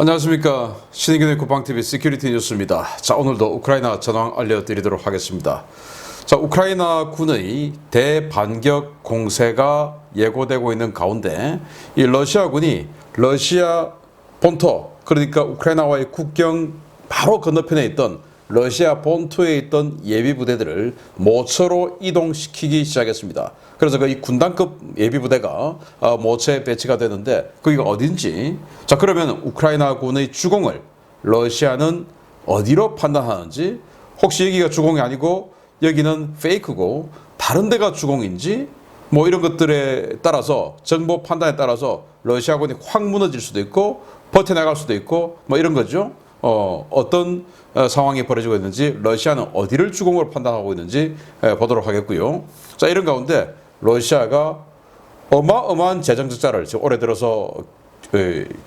안녕하십니까. 신인균의 국방TV 시큐리티 뉴스입니다. 자, 오늘도 우크라이나 전황 알려드리도록 하겠습니다. 자, 우크라이나 군의 대반격 공세가 예고되고 있는 가운데 이 러시아군이 러시아 본토, 그러니까 우크라이나와의 국경 바로 건너편에 있던 러시아 본토에 있던 예비 부대들을 모처로 이동시키기 시작했습니다. 그래서 이 군단급 예비 부대가 모처에 배치가 되는데 거기가 어딘지, 자 그러면 우크라이나군의 주공을 러시아는 어디로 판단하는지, 혹시 여기가 주공이 아니고 여기는 페이크고 다른 데가 주공인지, 뭐 이런 것들에 따라서 정보 판단에 따라서 러시아군이 확 무너질 수도 있고 버텨나갈 수도 있고 뭐 이런 거죠. 어떤 상황이 벌어지고 있는지, 러시아는 어디를 주공으로 판단하고 있는지 보도록 하겠고요. 자, 이런 가운데 러시아가 어마어마한 재정 적자를 지금 올해 들어서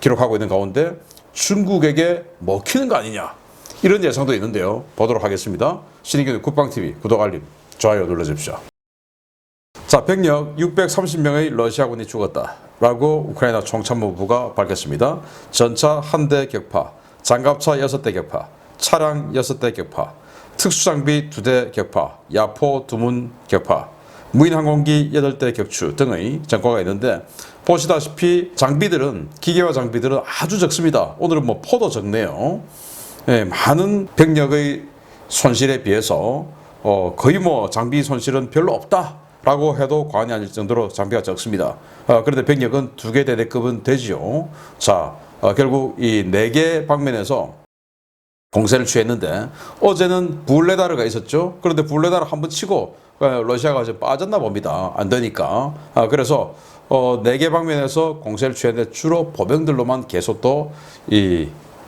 기록하고 있는 가운데 중국에게 먹히는 거 아니냐, 이런 예상도 있는데요. 보도록 하겠습니다. 신인균의 국방TV 구독, 알림, 좋아요 눌러주십시오. 자, 병력 630명의 러시아군이 죽었다라고 우크라이나 총참모부가 밝혔습니다. 전차 1대 격파, 장갑차 6대 격파, 차량 6대 격파, 특수장비 2대 격파, 야포 2문 격파, 무인항공기 8대 격추 등의 전과가 있는데, 보시다시피 장비들은, 기계와 장비들은 아주 적습니다. 오늘은 뭐 포도 적네요. 많은 병력의 손실에 비해서 거의 뭐 장비 손실은 별로 없다라고 해도 과언이 아닐 정도로 장비가 적습니다. 그런데 병력은 2개 대대급은 되지요. 자, 결국 이 4개 방면에서 공세를 취했는데, 어제는 불레다르가 있었죠. 그런데 불레다르 한번 치고 러시아가 이제 빠졌나 봅니다. 안 되니까. 그래서 4개 방면에서 공세를 취했는데 주로 보병들로만 계속 또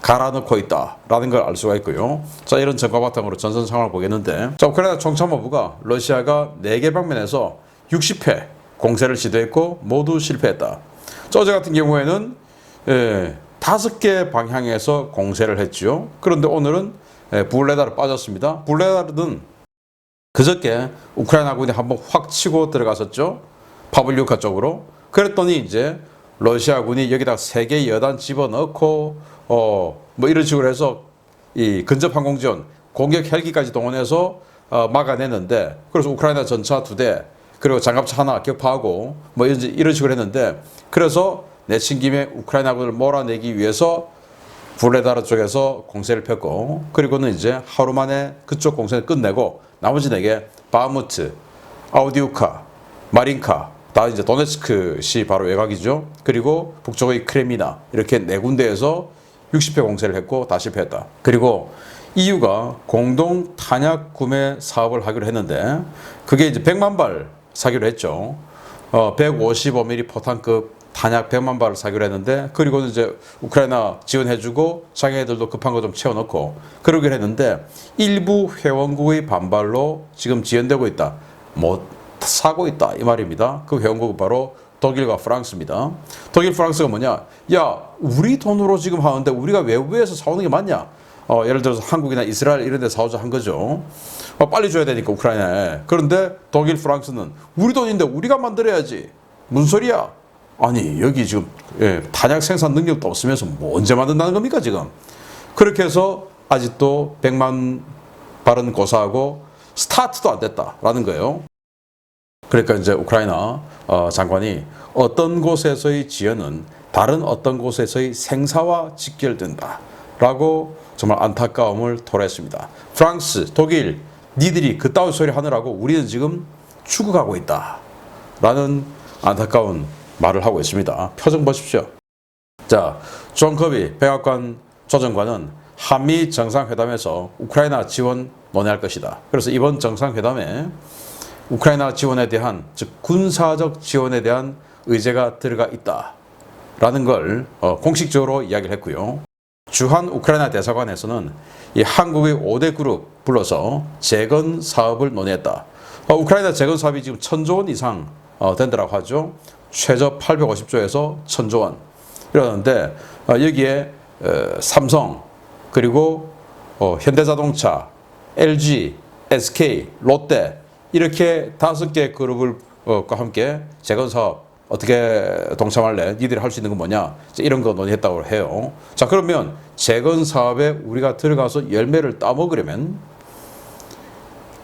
갈아넣고 있다라는 걸 알 수가 있고요. 자, 이런 전과 바탕으로 전선 상황을 보겠는데, 자, 우크라이나 총참모부가 러시아가 4개 방면에서 60회 공세를 시도했고 모두 실패했다. 자, 어제 같은 경우에는 5개 방향에서 공세를 했죠. 그런데 오늘은 불레다르 빠졌습니다. 불레다르는 그저께 우크라이나군이 한번 확 치고 들어갔었죠. 파블리우카 쪽으로. 그랬더니 이제 러시아군이 여기다 3개 여단 집어넣고 뭐 이런 식으로 해서 이 근접 항공지원, 공격 헬기까지 동원해서 막아내는데, 그래서 우크라이나 전차 2대 그리고 장갑차 하나 격파하고 뭐 이런 식으로 했는데, 그래서 내친 김에 우크라이나군을 몰아내기 위해서 불레다르 쪽에서 공세를 폈고, 그리고는 이제 하루 만에 그쪽 공세를 끝내고 나머지 4개 바흐무트, 아우디우카, 마린카, 다 이제 도네츠크시 바로 외곽이죠. 그리고 북쪽의 크레미나, 이렇게 4군데에서 60회 공세를 했고 다 실패했다. 그리고 EU가 공동 탄약 구매 사업을 하기로 했는데, 그게 이제 100만 발 사기로 했죠. 155mm 포탄급 탄약 100만 발을 사기로 했는데, 그리고는 이제 우크라이나 지원해주고 장애들도 급한 거 좀 채워넣고 그러기로 했는데, 일부 회원국의 반발로 지금 지연되고 있다, 못 사고 있다, 이 말입니다. 그 회원국은 바로 독일과 프랑스입니다. 독일, 프랑스가 뭐냐? 야, 우리 돈으로 지금 하는데 우리가 외부에서 사오는 게 맞냐? 예를 들어서 한국이나 이스라엘 이런 데 사오자 한 거죠. 빨리 줘야 되니까 우크라이나에. 그런데 독일, 프랑스는 우리 돈인데 우리가 만들어야지. 무슨 소리야? 아니, 여기 지금 탄약 생산 능력도 없으면서 뭐 언제 만든다는 겁니까 지금? 그렇게 해서 아직도 100만 발은 고사하고 스타트도 안 됐다라는 거예요. 그러니까 이제 우크라이나 장관이 어떤 곳에서의 지연은 다른 어떤 곳에서의 생사와 직결된다라고 정말 안타까움을 토로했습니다. 프랑스, 독일, 니들이 그따위 소리 하느라고 우리는 지금 죽어가고 있다라는 안타까운 말을 하고 있습니다. 표정 보십시오. 자, 존 커비 백악관 조정관은 한미 정상회담에서 우크라이나 지원 논의할 것이다. 그래서 이번 정상회담에 우크라이나 지원에 대한, 즉 군사적 지원에 대한 의제가 들어가 있다라는 걸 공식적으로 이야기를 했고요. 주한 우크라이나 대사관에서는 이 한국의 5대 그룹 불러서 재건 사업을 논의했다. 우크라이나 재건 사업이 지금 1,000조 원 이상 된다고 하죠. 최저 850조에서 1,000조 원 이러는데, 여기에 삼성, 그리고 현대자동차, LG, SK, 롯데, 이렇게 5개 그룹과 함께 재건 사업 어떻게 동참할래? 니들이 할 수 있는 건 뭐냐? 이런 거 논의했다고 해요. 자, 그러면 재건 사업에 우리가 들어가서 열매를 따먹으려면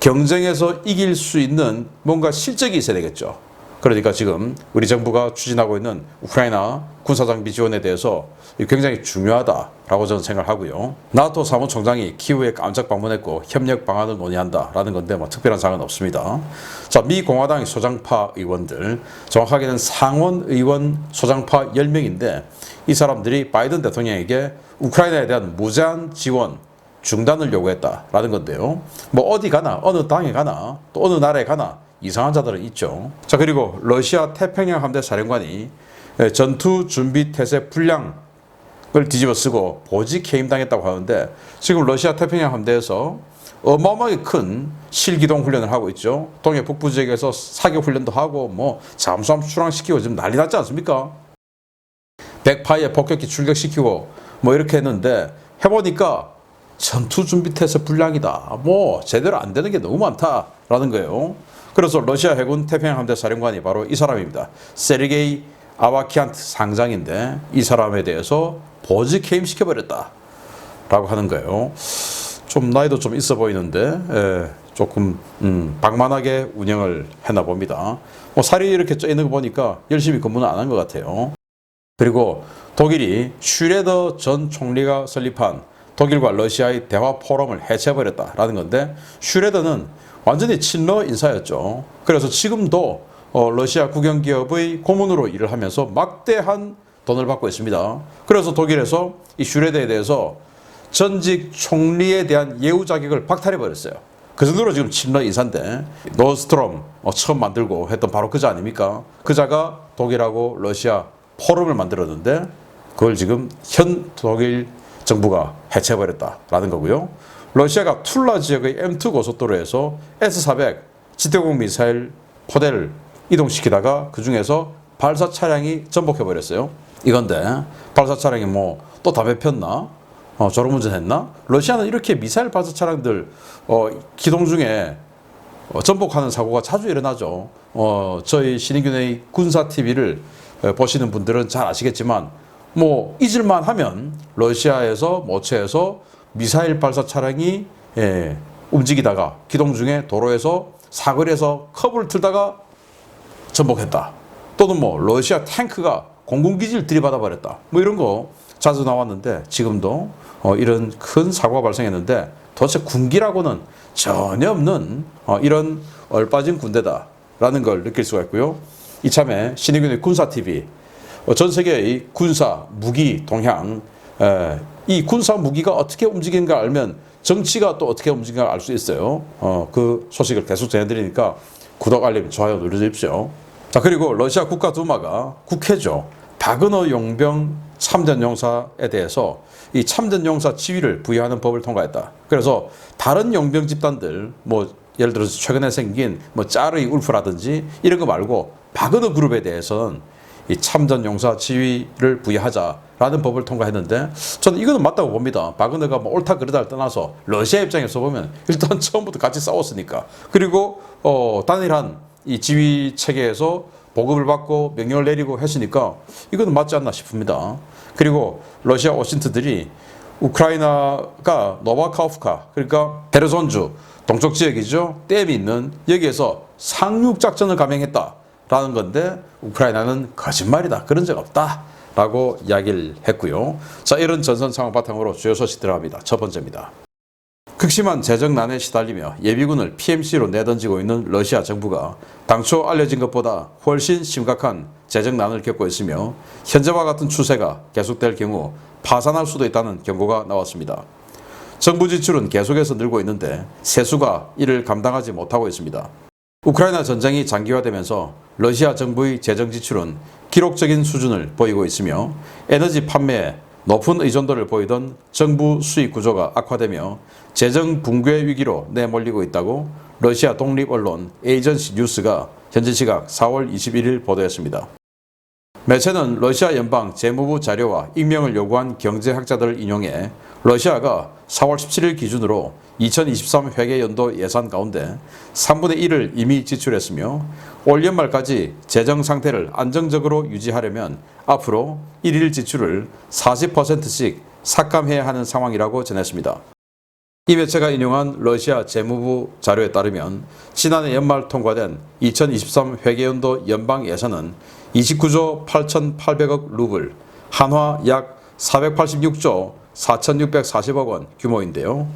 경쟁에서 이길 수 있는 뭔가 실적이 있어야 되겠죠. 그러니까 지금 우리 정부가 추진하고 있는 우크라이나 군사장비 지원에 대해서 굉장히 중요하다라고 저는 생각하고요. 나토 사무총장이 키우에 깜짝 방문했고 협력 방안을 논의한다라는 건데 뭐 특별한 사항은 없습니다. 자, 미 공화당 소장파 의원들, 정확하게는 상원 의원 소장파 10명인데 이 사람들이 바이든 대통령에게 우크라이나에 대한 무제한 지원 중단을 요구했다라는 건데요. 뭐 어디 가나, 어느 당에 가나, 또 어느 나라에 가나 이상한 자들은 있죠. 자, 그리고 러시아 태평양 함대 사령관이 전투 준비 태세 불량을 뒤집어 쓰고 보직 해임당했다고 하는데 지금 러시아 태평양 함대에서 어마어마하게 큰 실기동 훈련을 하고 있죠. 동해 북부 지역에서 사격 훈련도 하고 뭐 잠수함 출항시키고 지금 난리 났지 않습니까? 백파이에 폭격기 출격시키고 뭐 이렇게 했는데 해보니까 전투 준비 태세 불량이다. 뭐 제대로 안 되는 게 너무 많다라는 거예요. 그래서 러시아 해군 태평양 함대 사령관이 바로 이 사람입니다. 세르게이 아바키안트 상장인데 이 사람에 대해서 보직 해임시켜버렸다 라고 하는 거예요. 좀 나이도 좀 있어 보이는데 조금 방만하게 운영을 했나 봅니다. 뭐 살이 이렇게 쪄 있는 거 보니까 열심히 근무는 안 한 것 같아요. 그리고 독일이 슈레더 전 총리가 설립한 독일과 러시아의 대화 포럼을 해체해버렸다라는 건데 슈레더는 완전히 친러 인사였죠. 그래서 지금도 러시아 국영기업의 고문으로 일을 하면서 막대한 돈을 받고 있습니다. 그래서 독일에서 이 슈레더에 대해서 전직 총리에 대한 예우 자격을 박탈해버렸어요. 그 정도로 지금 친러 인사인데 노스트롬 처음 만들고 했던 바로 그자 아닙니까? 그자가 독일하고 러시아 포럼을 만들었는데 그걸 지금 현 독일 정부가 해체해버렸다라는 거고요. 러시아가 툴라 지역의 M2 고속도로에서 S-400 지대공 미사일 포대를 이동시키다가 그 중에서 발사 차량이 전복해버렸어요. 이건데 발사 차량이 뭐 또 담배 폈나? 졸음운전했나? 러시아는 이렇게 미사일 발사 차량들 기동 중에 전복하는 사고가 자주 일어나죠. 저희 신인균의 군사 TV를 보시는 분들은 잘 아시겠지만 뭐 잊을만 하면 러시아에서 모처에서 미사일 발사 차량이 움직이다가 기동 중에 도로에서 사거리에서 커브를 틀다가 전복했다. 또는 뭐 러시아 탱크가 공군기지를 들이받아 버렸다. 뭐 이런 거 자주 나왔는데 지금도 이런 큰 사고가 발생했는데 도대체 군기라고는 전혀 없는 이런 얼빠진 군대다라는 걸 느낄 수가 있고요. 이참에 신인균의 군사TV 전 세계의 군사 무기 동향 이 군사 무기가 어떻게 움직이는가 알면 정치가 또 어떻게 움직이는가 알 수 있어요. 그 소식을 계속 전해드리니까 구독, 알림, 좋아요 눌러주십시오. 자, 그리고 러시아 국가두마가 국회죠. 바그너 용병 참전용사에 대해서 이 참전용사 지위를 부여하는 법을 통과했다. 그래서 다른 용병 집단들 뭐 예를 들어서 최근에 생긴 뭐 짜르이 울프라든지 이런 거 말고 바그너 그룹에 대해서는 이 참전용사 지위를 부여하자라는 법을 통과했는데 저는 이거는 맞다고 봅니다. 바그너가 뭐 옳다 그르다를 떠나서 러시아 입장에서 보면 일단 처음부터 같이 싸웠으니까 그리고 단일한 이 지휘 체계에서 보급을 받고 명령을 내리고 했으니까 이거는 맞지 않나 싶습니다. 그리고 러시아 오신트들이 우크라이나가 노바카우프카 그러니까 헤르손주 동쪽 지역이죠. 댐이 있는 여기에서 상륙 작전을 감행했다라는 건데 우크라이나는 거짓말이다. 그런 적 없다. 라고 이야기를 했고요. 자, 이런 전선 상황 바탕으로 주요 소식 들어갑니다. 첫 번째입니다. 극심한 재정난에 시달리며 예비군을 PMC로 내던지고 있는 러시아 정부가 당초 알려진 것보다 훨씬 심각한 재정난을 겪고 있으며 현재와 같은 추세가 계속될 경우 파산할 수도 있다는 경고가 나왔습니다. 정부 지출은 계속해서 늘고 있는데 세수가 이를 감당하지 못하고 있습니다. 우크라이나 전쟁이 장기화되면서 러시아 정부의 재정 지출은 기록적인 수준을 보이고 있으며 에너지 판매에 높은 의존도를 보이던 정부 수익 구조가 악화되며 재정 붕괴 위기로 내몰리고 있다고 러시아 독립 언론 에이전시 뉴스가 현지 시각 4월 21일 보도했습니다. 매체는 러시아 연방 재무부 자료와 익명을 요구한 경제학자들을 인용해 러시아가 4월 17일 기준으로 2023 회계연도 예산 가운데 3분의 1을 이미 지출했으며 올 연말까지 재정 상태를 안정적으로 유지하려면 앞으로 1일 지출을 40%씩 삭감해야 하는 상황이라고 전했습니다. 이 매체가 인용한 러시아 재무부 자료에 따르면 지난해 연말 통과된 2023 회계연도 연방 예산은 29조 8,800억 루블, 한화 약 486조 4,640억 원 규모인데요.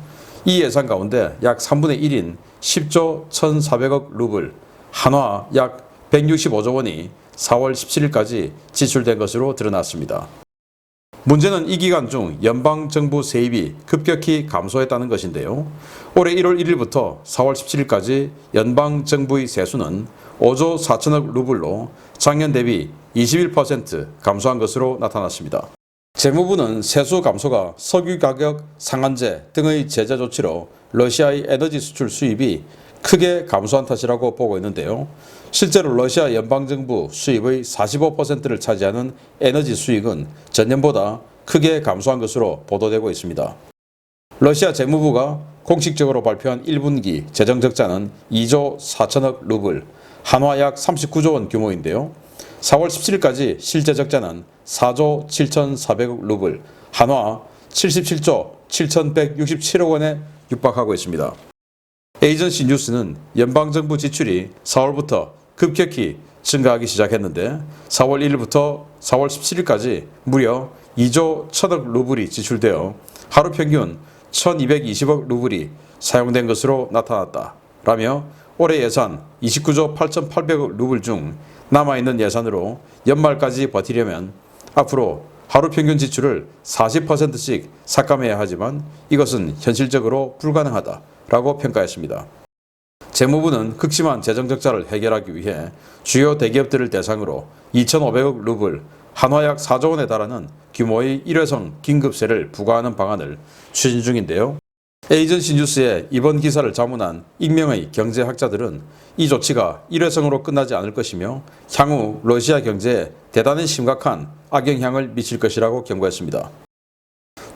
이 예산 가운데 약 3분의 1인 10조 1,400억 루블, 한화 약 165조 원이 4월 17일까지 지출된 것으로 드러났습니다. 문제는 이 기간 중 연방정부 세입이 급격히 감소했다는 것인데요. 올해 1월 1일부터 4월 17일까지 연방정부의 세수는 5조 4천억 루블로 작년 대비 21% 감소한 것으로 나타났습니다. 재무부는 세수 감소가 석유 가격 상한제 등의 제재 조치로 러시아의 에너지 수출 수입이 크게 감소한 탓이라고 보고 있는데요. 실제로 러시아 연방정부 수입의 45%를 차지하는 에너지 수익은 전년보다 크게 감소한 것으로 보도되고 있습니다. 러시아 재무부가 공식적으로 발표한 1분기 재정적자는 2조 4천억 루블, 한화 약 39조 원 규모인데요. 4월 17일까지 실제 적자는 4조 7,400억 루블, 한화 77조 7,167억 원에 육박하고 있습니다. 에이전시 뉴스는 연방정부 지출이 4월부터 급격히 증가하기 시작했는데 4월 1일부터 4월 17일까지 무려 2조 1천억 루블이 지출되어 하루 평균 1,220억 루블이 사용된 것으로 나타났다라며 올해 예산 29조 8,800억 루블 중 남아있는 예산으로 연말까지 버티려면 앞으로 하루 평균 지출을 40%씩 삭감해야 하지만 이것은 현실적으로 불가능하다라고 평가했습니다. 재무부는 극심한 재정적자를 해결하기 위해 주요 대기업들을 대상으로 2,500억 루블, 한화 약 4조 원에 달하는 규모의 일회성 긴급세를 부과하는 방안을 추진 중인데요. 에이전시 뉴스의 이번 기사를 자문한 익명의 경제학자들은 이 조치가 일회성으로 끝나지 않을 것이며 향후 러시아 경제에 대단히 심각한 악영향을 미칠 것이라고 경고했습니다.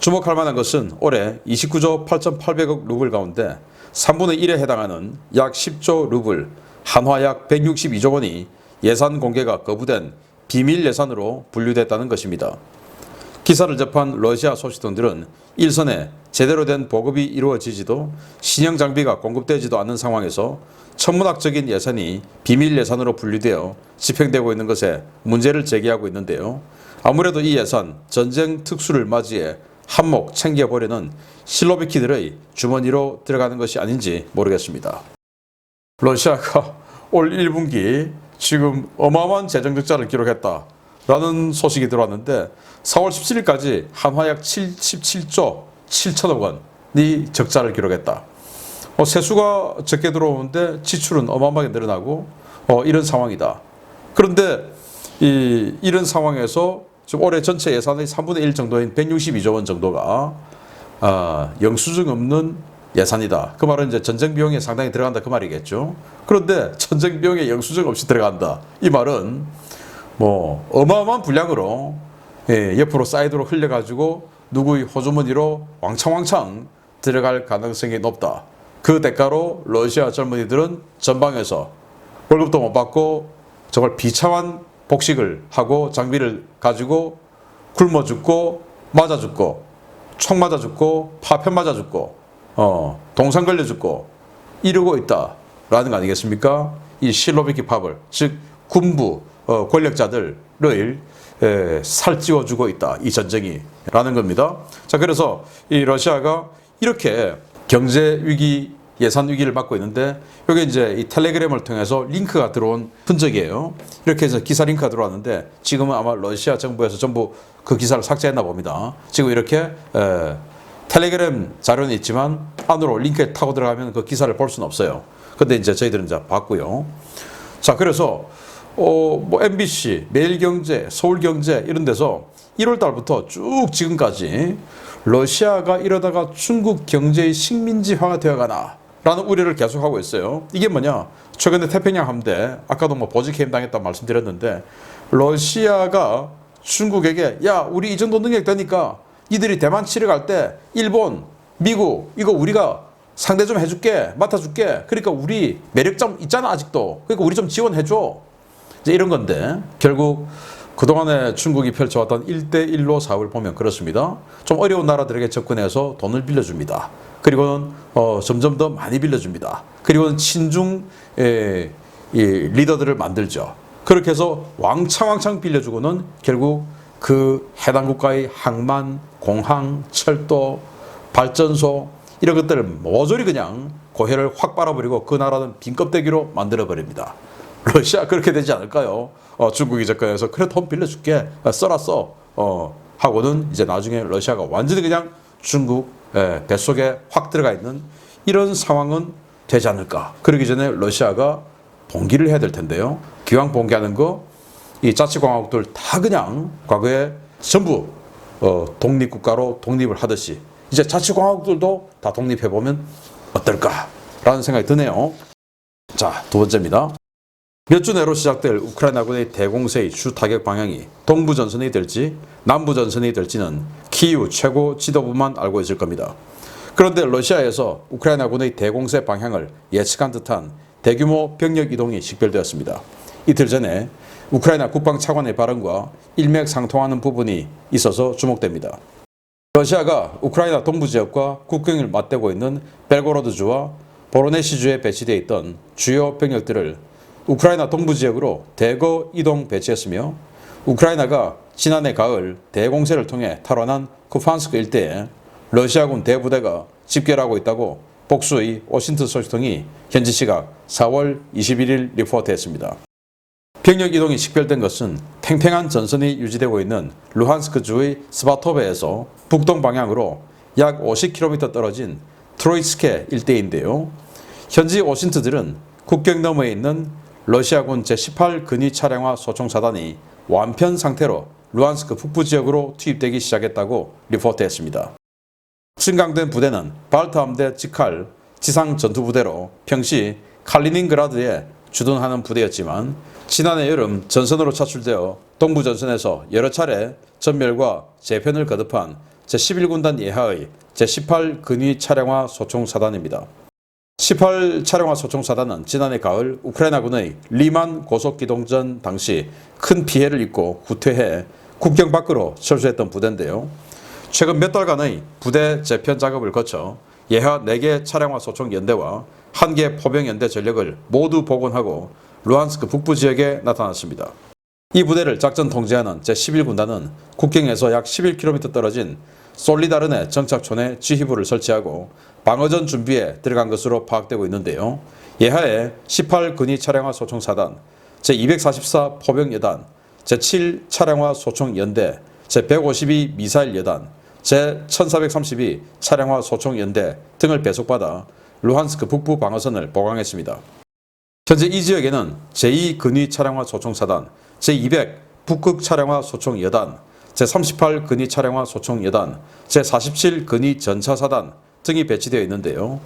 주목할 만한 것은 올해 29조 8,800억 루블 가운데 3분의 1에 해당하는 약 10조 루블, 한화 약 162조 원이 예산 공개가 거부된 비밀 예산으로 분류됐다는 것입니다. 기사를 접한 러시아 소식통들은 일선에 제대로 된 보급이 이루어지지도 신형 장비가 공급되지도 않는 상황에서 천문학적인 예산이 비밀 예산으로 분류되어 집행되고 있는 것에 문제를 제기하고 있는데요. 아무래도 이 예산 전쟁 특수를 맞이해 한몫 챙겨보려는 실로비키들의 주머니로 들어가는 것이 아닌지 모르겠습니다. 러시아가 올 1분기 지금 어마어마한 재정적자를 기록했다라는 소식이 들어왔는데 4월 17일까지 한화 약 77조 7천억 원이 적자를 기록했다. 세수가 적게 들어오는데 지출은 어마어마하게 늘어나고 이런 상황이다. 그런데 이런 상황에서 지금 올해 전체 예산의 3분의 1 정도인 162조 원 정도가 영수증 없는 예산이다. 그 말은 이제 전쟁 비용에 상당히 들어간다 그 말이겠죠. 그런데 전쟁 비용에 영수증 없이 들어간다. 이 말은 뭐 어마어마한 분량으로 옆으로 사이드로 흘려가지고 누구의 호주머니로 왕창왕창 들어갈 가능성이 높다. 그 대가로 러시아 젊은이들은 전방에서 월급도 못 받고 정말 비참한 복식을 하고 장비를 가지고 굶어 죽고 맞아 죽고 총 맞아 죽고 파편 맞아 죽고 동상 걸려 죽고 이러고 있다라는 거 아니겠습니까? 이 실로비키 파벌 즉 군부 권력자들을 살찌워 주고 있다. 이 전쟁이 라는 겁니다. 자, 그래서 이 러시아가 이렇게 경제 위기, 예산 위기를 맞고 있는데 여기 이제 이 텔레그램을 통해서 링크가 들어온 흔적이에요. 이렇게 해서 기사 링크가 들어왔는데 지금은 아마 러시아 정부에서 전부 그 기사를 삭제했나 봅니다. 지금 이렇게 텔레그램 자료는 있지만 안으로 링크에 타고 들어가면 그 기사를 볼 수는 없어요. 근데 이제 저희들은 이제 봤고요. 자, 그래서 뭐 MBC, 매일경제, 서울경제 이런 데서 1월 달부터 쭉 지금까지 러시아가 이러다가 중국 경제의 식민지화가 되어가나 라는 우려를 계속하고 있어요. 이게 뭐냐? 최근에 태평양 함대, 아까도 뭐 보직해임 당했다고 말씀드렸는데 러시아가 중국에게 야, 우리 이 정도 능력 되니까 이들이 대만 치러 갈 때 일본, 미국 이거 우리가 상대 좀 해줄게, 맡아줄게. 그러니까 우리 매력점 있잖아 아직도. 그러니까 우리 좀 지원해줘. 이제 이런 건데 결국 그동안에 중국이 펼쳐왔던 1대1로 사업을 보면 그렇습니다. 좀 어려운 나라들에게 접근해서 돈을 빌려줍니다. 그리고는 점점 더 많이 빌려줍니다. 그리고는 친중 이 리더들을 만들죠. 그렇게 해서 왕창 빌려주고는 결국 그 해당 국가의 항만, 공항, 철도, 발전소 이런 것들을 모조리 그냥 고혈을 확 빨아버리고 그 나라는 빈껍데기로 만들어버립니다. 러시아 그렇게 되지 않을까요? 중국이 접근해서 그래 돈 빌려줄게 써라 써 하고는 이제 나중에 러시아가 완전히 그냥 중국 뱃속에 확 들어가 있는 이런 상황은 되지 않을까. 그러기 전에 러시아가 봉기를 해야 될 텐데요. 기왕 봉기하는 거 이 자치공화국들 다 그냥 과거에 전부 독립국가로 독립을 하듯이 이제 자치공화국들도 다 독립해보면 어떨까라는 생각이 드네요. 자, 두 번째입니다. 몇 주 내로 시작될 우크라이나군의 대공세의 주 타격 방향이 동부전선이 될지 남부전선이 될지는 키이우 최고 지도부만 알고 있을 겁니다. 그런데 러시아에서 우크라이나군의 대공세 방향을 예측한 듯한 대규모 병력 이동이 식별되었습니다. 이틀 전에 우크라이나 국방차관의 발언과 일맥상통하는 부분이 있어서 주목됩니다. 러시아가 우크라이나 동부 지역과 국경을 맞대고 있는 벨고로드주와 보로네시주에 배치되어 있던 주요 병력들을 우크라이나 동부 지역으로 대거 이동 배치했으며 우크라이나가 지난해 가을 대공세를 통해 탈환한 쿠판스크 일대에 러시아군 대부대가 집결하고 있다고 복수의 워싱턴 소식통이 현지 시각 4월 21일 리포트했습니다. 병력 이동이 식별된 것은 팽팽한 전선이 유지되고 있는 루한스크주의 스바토베에서 북동 방향으로 약 50km 떨어진 트로이스케 일대인데요. 현지 워싱턴들은 국경 너머에 있는 러시아군 제18 근위 차량화 소총사단이 완편 상태로 루한스크 북부 지역으로 투입되기 시작했다고 리포트했습니다. 증강된 부대는 발트 함대 지칼 지상 전투부대로 평시 칼리닝그라드에 주둔하는 부대였지만 지난해 여름 전선으로 차출되어 동부전선에서 여러 차례 전멸과 재편을 거듭한 제11군단 예하의 제18 근위 차량화 소총사단입니다. 18 차량화 소총사단은 지난해 가을 우크라이나군의 리만 고속기동전 당시 큰 피해를 입고 후퇴해 국경 밖으로 철수했던 부대인데요. 최근 몇 달간의 부대 재편 작업을 거쳐 예하 4개 차량화 소총 연대와 1개 포병 연대 전력을 모두 복원하고 루한스크 북부 지역에 나타났습니다. 이 부대를 작전 통제하는 제11군단은 국경에서 약 11km 떨어진 솔리다르네 정착촌에 지휘부를 설치하고 방어전 준비에 들어간 것으로 파악되고 있는데요. 예하에 18 근위 차량화 소총사단, 제244 포병여단, 제7 차량화 소총연대, 제152 미사일 여단, 제1432 차량화 소총연대 등을 배속받아 루한스크 북부 방어선을 보강했습니다. 현재 이 지역에는 제2 근위 차량화 소총사단, 제200 북극 차량화 소총여단, 제38 근위 차량화 소총여단, 제47 근위 전차사단 등이 배치되어 있는데요.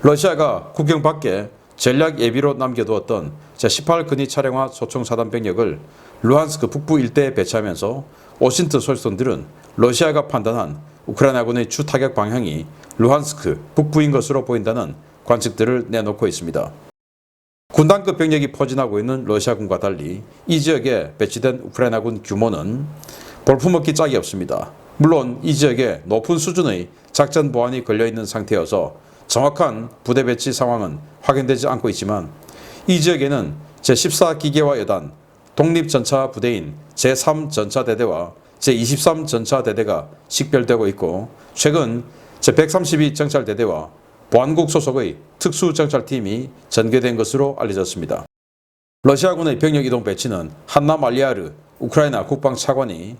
러시아가 국경 밖에 전략 예비로 남겨두었던 제18 근위 차량화 소총사단 병력을 루한스크 북부 일대에 배치하면서 워싱턴 소식통들은 러시아가 판단한 우크라이나군의 주 타격 방향이 루한스크 북부인 것으로 보인다는 관측들을 내놓고 있습니다. 군단급 병력이 포진하고 있는 러시아군과 달리 이 지역에 배치된 우크라이나군 규모는 볼품없기 짝이 없습니다. 물론 이 지역에 높은 수준의 작전 보안이 걸려있는 상태여서 정확한 부대 배치 상황은 확인되지 않고 있지만 이 지역에는 제14기계화 여단, 독립전차 부대인 제3전차대대와 제23전차대대가 식별되고 있고 최근 제132 정찰대대와 보안국 소속의 특수정찰팀이 전개된 것으로 알려졌습니다. 러시아군의 병력 이동 배치는 한나 말리아르 우크라이나 국방차관이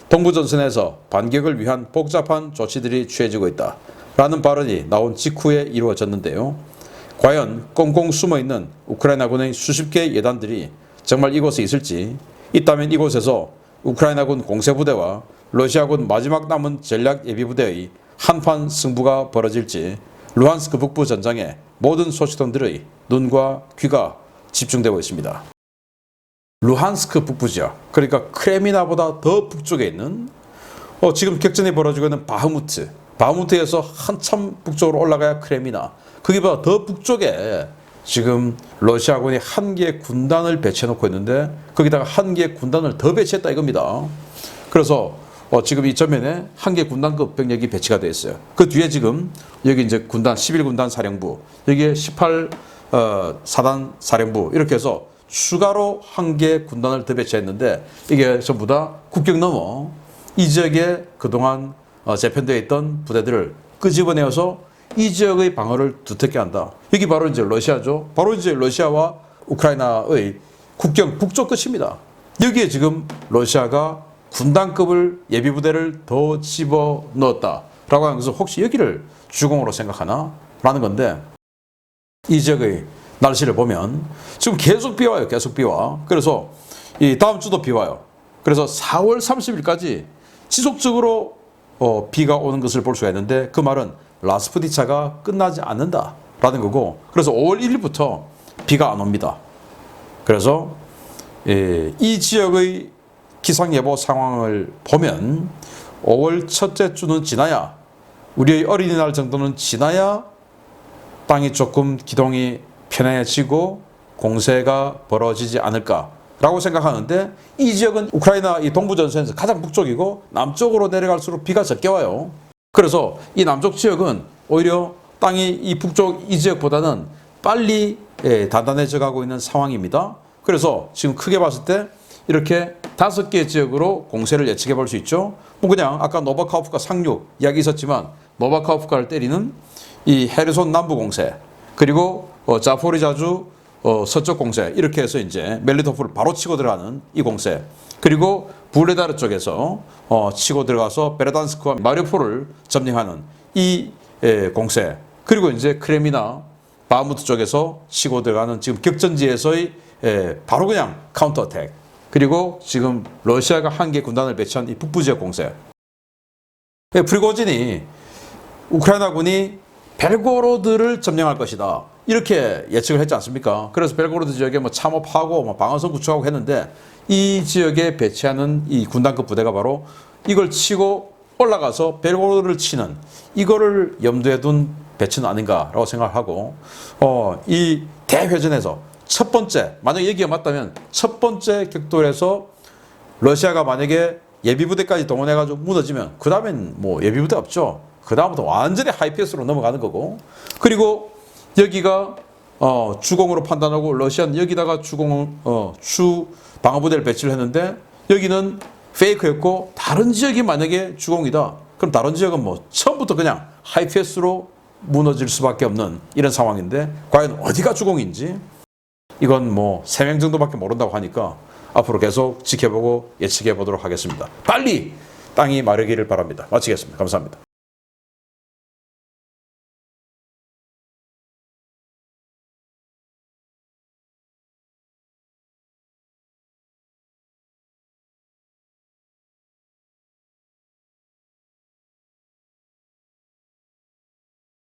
동부전선에서 반격을 위한 복잡한 조치들이 취해지고 있다 라는 발언이 나온 직후에 이루어졌는데요. 과연 꽁꽁 숨어있는 우크라이나군의 수십 개의 예단들이 정말 이곳에 있을지, 있다면 이곳에서 우크라이나군 공세부대와 러시아군 마지막 남은 전략 예비부대의 한판 승부가 벌어질지 루한스크 북부 전장에 모든 소식통들의 눈과 귀가 집중되고 있습니다. 루한스크 북부 지역, 그러니까 크레미나보다 더 북쪽에 있는 지금 격전이 벌어지고 있는 바흐무트, 바흐무트에서 한참 북쪽으로 올라가야 크레미나, 거기보다 더 북쪽에 지금 러시아군이 한 개의 군단을 배치해 놓고 있는데 거기다가 한 개의 군단을 더 배치했다 이겁니다. 그래서 지금 이 전면에 한 개 군단급 병력이 배치가 되어 있어요. 그 뒤에 지금 여기 이제 군단 11군단 사령부, 여기에 18 사단 사령부, 이렇게 해서 추가로 한 개 군단을 더 배치했는데 이게 전부 다 국경 넘어 이 지역에 그동안 재편되어 있던 부대들을 끄집어내어서 이 지역의 방어를 두텁게 한다. 여기 바로 이제 러시아죠. 바로 이제 러시아와 우크라이나의 국경 북쪽 끝입니다. 여기에 지금 러시아가 군단급을 예비부대를 더 집어 넣었다라고 하는 것은 혹시 여기를 주공으로 생각하나? 라는 건데, 이 지역의 날씨를 보면 지금 계속 비 와요. 계속 비 와. 그래서 이 다음 주도 비 와요. 그래서 4월 30일까지 지속적으로 비가 오는 것을 볼 수가 있는데, 그 말은 라스푸티차가 끝나지 않는다라는 거고, 그래서 5월 1일부터 비가 안 옵니다. 그래서 이 지역의 기상예보 상황을 보면 5월 첫째 주는 지나야, 우리의 어린이날 정도는 지나야 땅이 조금 기동이 편해지고 공세가 벌어지지 않을까라고 생각하는데, 이 지역은 우크라이나 이 동부 전선에서 가장 북쪽이고 남쪽으로 내려갈수록 비가 적게 와요. 그래서 이 남쪽 지역은 오히려 땅이 이 북쪽 이 지역보다는 빨리 단단해져 가고 있는 상황입니다. 그래서 지금 크게 봤을 때 이렇게 5개 지역으로 공세를 예측해 볼 수 있죠. 뭐 그냥 아까 노바카호프카 상륙 이야기 있었지만, 노바카호프카를 때리는 이 헤르손 남부 공세, 그리고 자포리자주 서쪽 공세, 이렇게 해서 이제 멜리토프를 바로 치고 들어가는 이 공세, 그리고 불레다르 쪽에서 치고 들어가서 베르단스크와 마리우폴을 점령하는 이 공세, 그리고 이제 크레미나 바흐무트 쪽에서 치고 들어가는 지금 격전지에서의 바로 그냥 카운터 어택, 그리고 지금 러시아가 한 개 군단을 배치한 이 북부 지역 공세. 프리고진이 우크라이나군이 벨고로드를 점령할 것이다, 이렇게 예측을 했지 않습니까? 그래서 벨고로드 지역에 뭐 참호하고 뭐 방어선 구축하고 했는데, 이 지역에 배치하는 이 군단급 부대가 바로 이걸 치고 올라가서 벨고로드를 치는, 이거를 염두에 둔 배치는 아닌가라고 생각을 하고, 이 대회전에서 첫 번째, 만약 얘기가 맞다면 첫 번째 격돌에서 러시아가 만약에 예비부대까지 동원해가지고 무너지면 그 다음엔 뭐 예비부대 없죠. 그 다음부터 완전히 하이패스로 넘어가는 거고, 그리고 여기가 주공으로 판단하고 러시아는 여기다가 주 방어부대를 배치를 했는데, 여기는 페이크였고 다른 지역이 만약에 주공이다, 그럼 다른 지역은 뭐 처음부터 그냥 하이패스로 무너질 수밖에 없는 이런 상황인데, 과연 어디가 주공인지 이건 뭐 3명 정도밖에 모른다고 하니까 앞으로 계속 지켜보고 예측해 보도록 하겠습니다. 빨리 땅이 마르기를 바랍니다. 마치겠습니다. 감사합니다.